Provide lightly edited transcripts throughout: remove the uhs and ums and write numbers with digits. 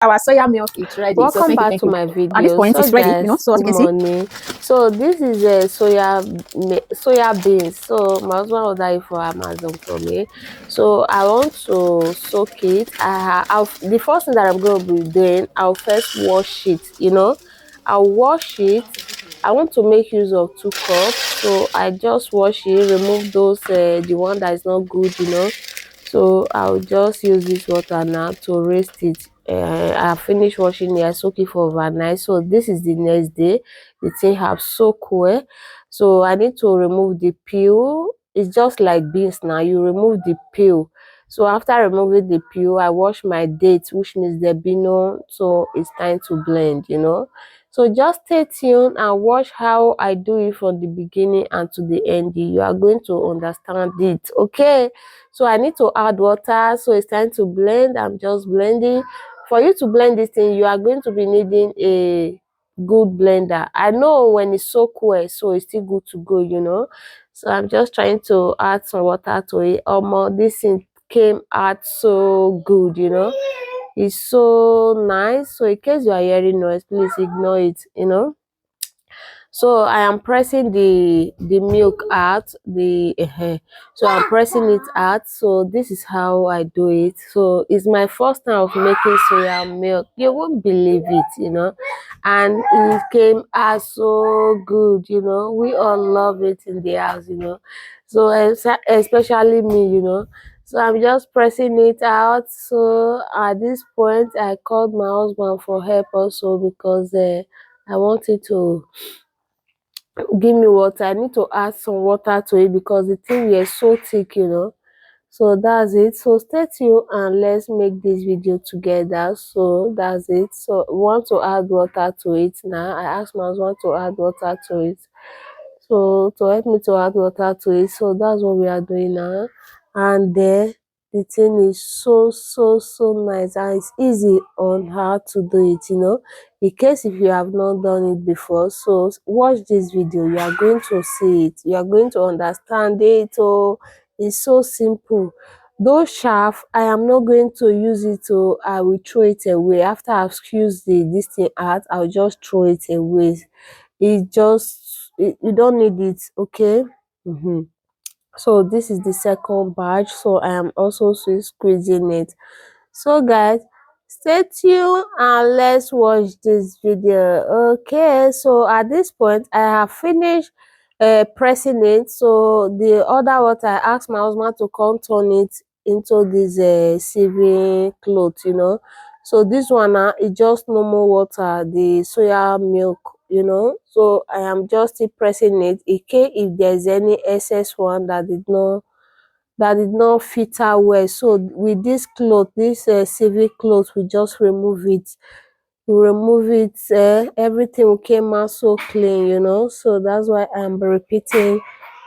Our soya milk is ready. So Welcome back thank to you. my At this video. point, So it's ready, you know. guys, So as good you can see, morning. So this is a soya beans. So my husband ordered it for Amazon for me. So I want to soak it. The first thing that I'm going to be doing, I'll first wash it. You know, I'll wash it. I want to make use of 2 cups. So I just wash it, remove those the one that is not good. You know, so I'll just use this water now to roast it. I finished washing it. I soak it for overnight. So this is the next day. The thing have soaked well. So I need to remove the peel. It's just like beans now. You remove the peel. So after removing the peel, I wash my dates, which means the bino. So it's time to blend, you know. So just stay tuned and watch how I do it from the beginning and to the end. You are going to understand it, okay? So I need to add water. So it's time to blend. I'm just blending. For you to blend this thing, you are going to be needing a good blender. I know when it's so cool, so it's still good to go, you know. So I'm just trying to add some water to it. This thing came out so good, you know. It's so nice. So in case you are hearing noise, please ignore it, you know. So I am pressing the milk out, so I'm pressing it out. So this is how I do it. So it's my first time of making soya milk. You won't believe it, you know. And it came out so good, you know. We all love it in the house, you know. So especially me, you know. So I'm just pressing it out. So at this point I called my husband for help also, because I wanted to give me water. I need to add some water to it because the thing is so thick, you know. So that's it. So stay tuned and let's make this video together. So that's it. So we want to add water to it now. I asked my husband to add water to it, so to help me to add water to it. So that's what we are doing now. And then the thing is so nice, and it's easy on how to do it, you know, in case if you have not done it before. So watch this video, you are going to see it, you are going to understand it. Oh, it's so simple. Those shaft, I am not going to use it. So I will throw it away after I've squeezed this thing out. I'll just throw it away. You don't need it, okay. So this is the second batch, so I am also squeezing it. So guys, stay tuned and let's watch this video. Okay, so at this point I have finished pressing it. So the other water, I asked my husband to come turn it into this sieving cloth, you know. So this one now is just normal water, the soya milk, you know. So I am just still pressing it in case if there's any excess one that did not fit her well. So with this cloth, this civic cloth, we just remove it. We remove it, everything will came out so clean, you know. So that's why I'm repeating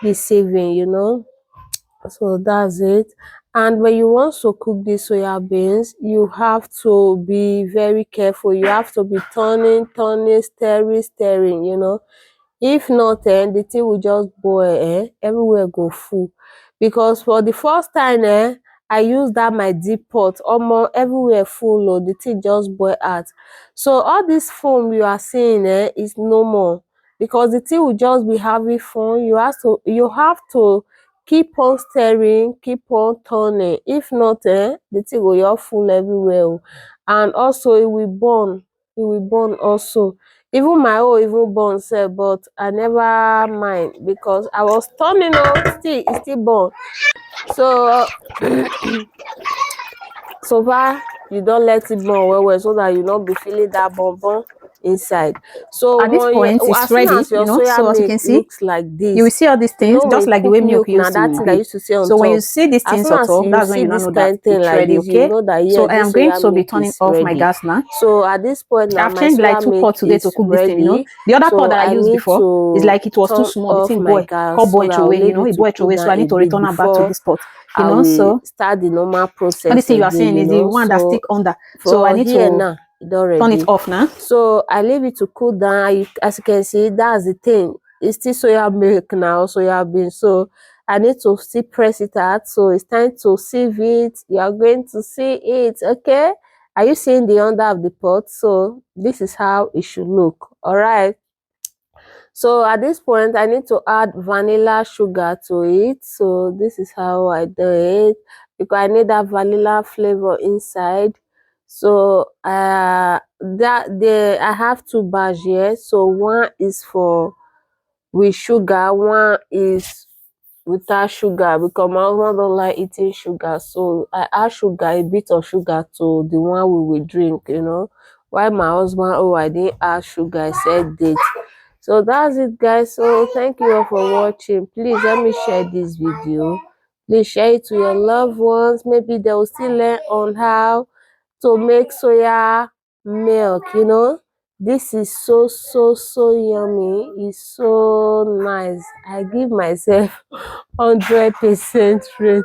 the saving, you know. So that's it. And when you want to cook these soya beans, you have to be very careful. You have to be turning, stirring, you know. If not, the thing will just boil, everywhere go full. Because for the first time, I used that my deep pot, almost everywhere full. Oh, the thing just boil out. So all this foam you are seeing, is normal, because the thing will just be having foam. You have to keep on stirring, keep on turning. If not, the thing will just full everywhere. Oh. And also it will burn. It will burn also. Even my own even burn sef, but I never mind because I was turning on, still e still burn. So so far you don let it burn well well, so that you no be feeling that burn inside. So at this when point, it's as soon ready, as you your know. soya So as you milk can see, looks like you will this, see all these you things know, when just you like the cook way milk milk na used that to thing that be. you used to see on So when you top, see these as things soon on as top, you that's when see you now this know that kind thing it's like ready, this, you okay. know that So yeah, I am this going soya to be milk turning is off my ready. gas now. So at this point now I've my changed like soya 2 pots milk today to is cook this thing, you know. ready. The other pot So that I I used need before is to like it was too turn small. The off thing my boil, gas called so boil that I will away, you leave know, it it to boil cool away. So down I a need to bit return her back to before this pot, you I know. will So start the normal all this process thing you are again, seeing you is the know. one that So stick under. So I for need here to now, it's not turn it ready. off now. So I leave it to cool down. As you can see, that's the thing. It's still soya milk now, soya bean. So I need to still press it out. So it's time to sieve it. You are going to see it, okay? Are you seeing the under of the pot? So this is how it should look. All right. So at this point, I need to add vanilla sugar to it. So this is how I do it because I need that vanilla flavor inside. So I have two bars here. So one is for with sugar, one is without sugar because my husband don't like eating sugar. So I add sugar, a bit of sugar to the one we will drink, While my husband, oh, I didn't add sugar, I said date. So that's it, guys. So thank you all for watching. Please let me share this video. Please share it to your loved ones. Maybe they will still learn on how to make soya milk. This is so yummy. It's so nice. I give myself 100% rate.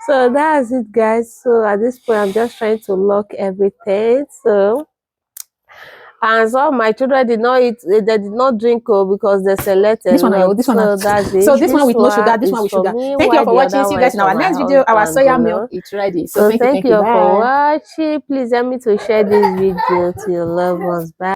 So that's it, guys. So at this point, I'm just trying to lock everything. So and some of my children did not eat, they did not drink because they select a This one, lot. this one. So that's it. So this one This with no sugar, one this one is with for sugar. me, Thank you all while for the watching. other See you one guys is in for our my next video. Our husband. soya milk is ready. So So thank you, thank thank you you. all for Bye. watching. Please help me to share this video to your loved ones. Bye.